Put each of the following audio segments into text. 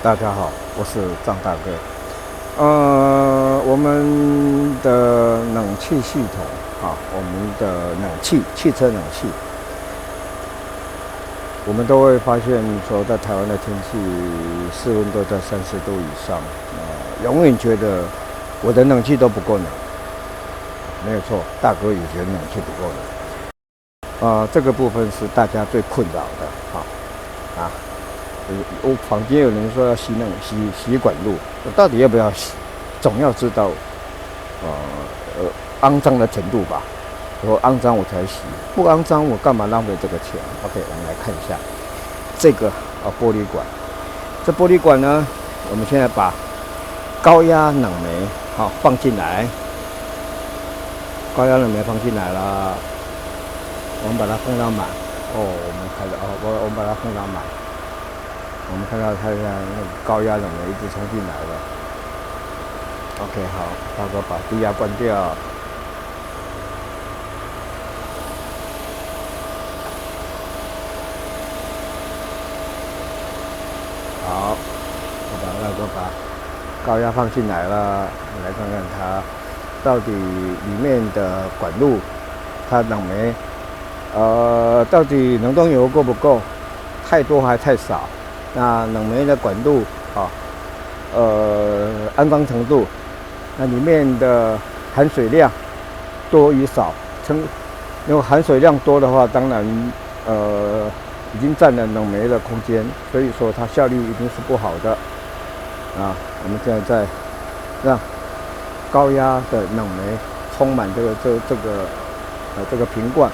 大家好，我是张大哥。我们的冷气系统我们的汽车冷气，我们都会发现说，在台湾的天气室温都在30度以上，永远觉得我的冷气都不够冷。没有错，大哥也觉得冷气不够冷。这个部分是大家最困扰的我坊间有人说要洗管路，我到底要不要洗？总要知道，肮脏的程度吧。我肮脏我才洗，不肮脏我干嘛浪费这个钱 ？OK， 我们来看一下这个玻璃管。这玻璃管呢，我们现在把高压冷媒放进来，高压冷媒放进来了，我们把它放到满。我们把它放到满。我们看到它那个高压冷媒一直冲进来了。OK， 好，大哥把低压关掉。好，大哥把高压放进来了，来看看它到底里面的管路，它冷媒到底冷冻油够不够？太多还太少？那冷媒的管路安装程度，那里面的含水量多与少，如果含水量多的话，当然已经占了冷媒的空间，所以说它效率一定是不好的我们现在在让高压的冷媒充满这个瓶罐。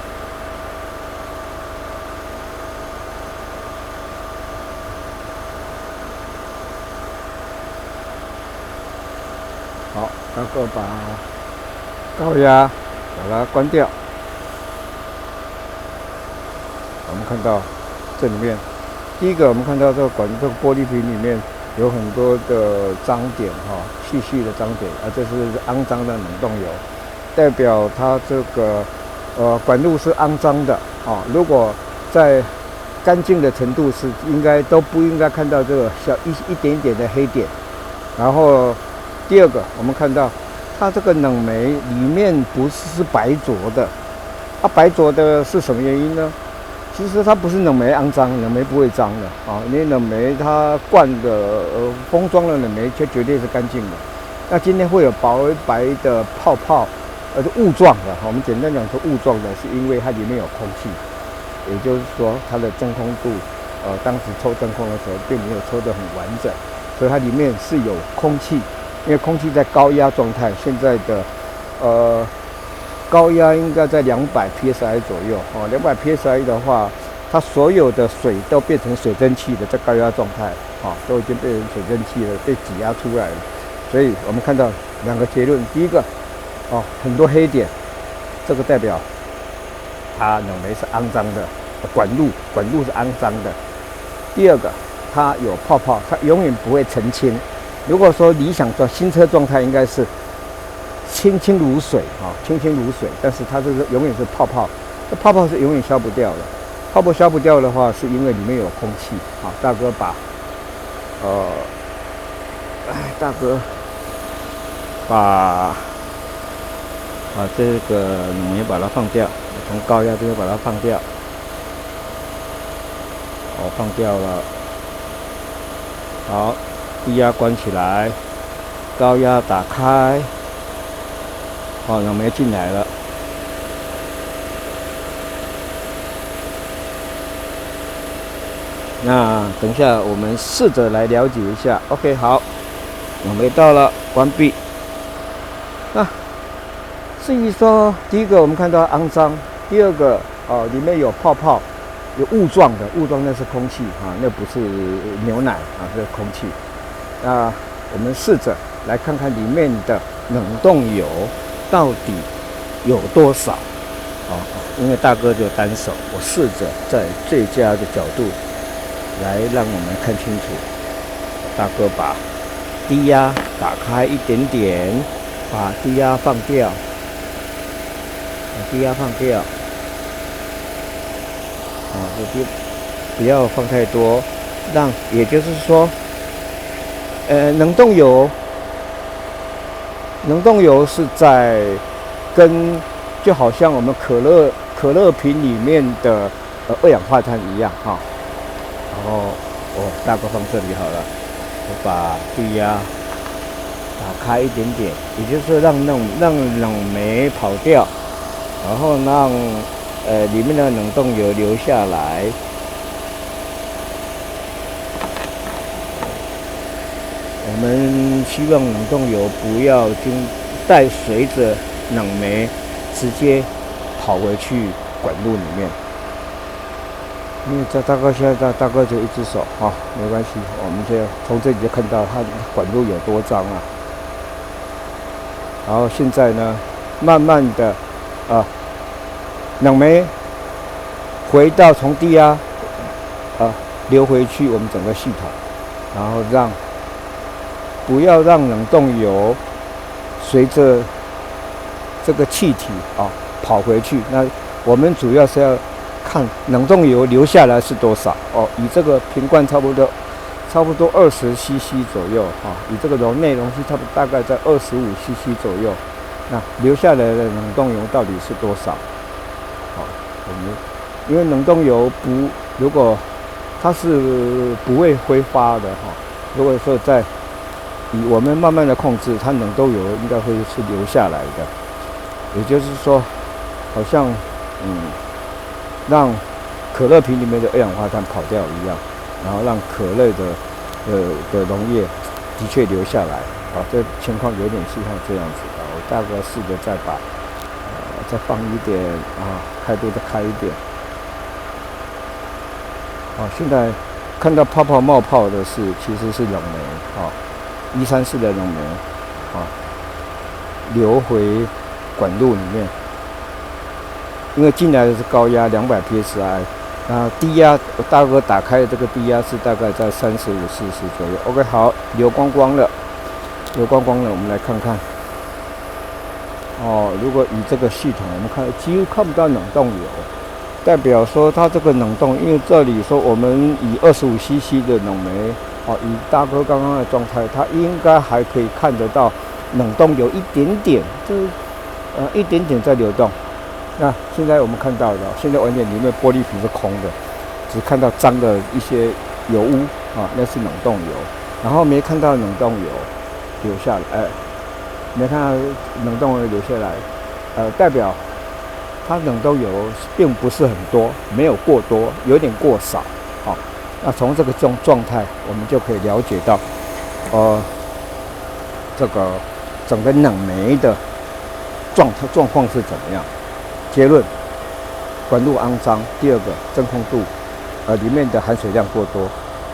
好，大哥把高压把它关掉。我们看到这里面，第一个我们看到这个玻璃瓶里面有很多的脏点细细的脏点这是肮脏的冷冻油，代表它这个管路是肮脏的如果在干净的程度是都不应该看到这个小一点点的黑点。然后第二个，我们看到它这个冷媒里面不是白浊的，白浊的是什么原因呢？其实它不是冷媒肮脏，冷媒不会脏的因为冷媒它灌的封装的冷媒却绝对是干净的。那今天会有白的泡泡，雾状的我们简单讲说雾状的，是因为它里面有空气，也就是说它的真空度，当时抽真空的时候并没有抽得很完整，所以它里面是有空气。因为空气在高压状态，现在的高压应该在200 psi 左右200 psi 的话，它所有的水都变成水蒸气的，在高压状态都已经变成水蒸气了，被挤压出来了。所以我们看到2个结论：第一个很多黑点，这个代表它冷媒是肮脏的，管路是肮脏的。第二个，它有泡泡，它永远不会澄清。如果说理想新车状态应该是清清如水清清如水，但是它这个永远是泡泡，这泡泡是永远消不掉的。泡泡消不掉的话，是因为里面有空气大哥把这个冷媒把它放掉，从高压这边把它放掉。放掉了。好，低压关起来，高压打开。冷媒进来了。那等一下我们试着来了解一下。OK， 好，冷媒到了，关闭。至于说，第一个我们看到肮脏，第二个里面有泡泡，有雾状的，雾状那是空气那不是牛奶这是空气。那我们试着来看看里面的冷冻油到底有多少因为大哥就单手，我试着在最佳的角度来让我们看清楚。大哥把低压打开一点点，把低压放掉，不要放太多，也就是说，冷冻油，冷冻油是在就好像我们可乐瓶里面的二氧化碳一样哈。然后大概放这里好了，我把低压打开一点点，也就是让冷媒跑掉，然后让里面的冷冻油流下来。我们希望冷冻油不要带随着冷媒直接跑回去管路里面，因为这大概现在大概就一只手哈，没关系，我们就从这里就看到它管路有多脏啊。然后现在呢，慢慢的冷媒回到从低压流回去我们整个系统，然后不要让冷冻油随着这个气体跑回去。那我们主要是要看冷冻油留下来是多少以这个瓶罐差不多20 CC 左右以这个内容积差不多大概在25 CC 左右。那留下来的冷冻油到底是多少？因为冷冻油如果它是不会挥发的如果说我们慢慢的控制，它冷冻油应该会是留下来的。也就是说，好像让可乐瓶里面的二氧化碳跑掉一样，然后让可乐的溶液的确留下来。这情况有点像这样子我大概试着再放一点开度再开一点。现在看到泡泡冒泡的其实是冷媒134的冷媒流回管路里面，因为进来的是高压200 psi， 那低压大哥打开的这个低压是大概在35、40左右。OK， 好，流光光了，我们来看看。如果以这个系统，我们几乎看不到冷冻油，代表说它这个冷冻，因为这里说我们以25 CC 的冷媒，以大哥刚刚的状态，它应该还可以看得到冷冻油一点点，一点点在流动。那现在我们看到的，现在完全里面玻璃瓶是空的，只看到脏的一些油污那是冷冻油，然后没看到冷冻油流下来，没看到冷冻油流下来，代表它冷冻油并不是很多，没有过多，有点过少。那从这个状态，我们就可以了解到，这个整个冷媒的状况是怎么样。结论：管路肮脏。第二个，真空度，里面的含水量过多。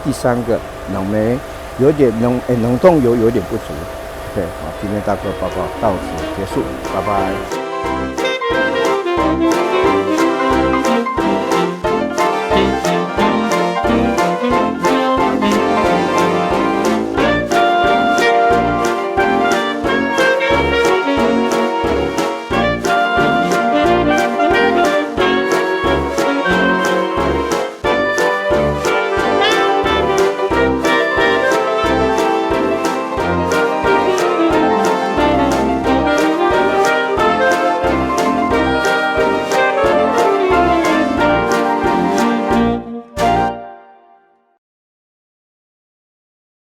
第三个，冷媒有点冷冻油有点不足。OK， 好，今天大哥报告到此结束，拜拜。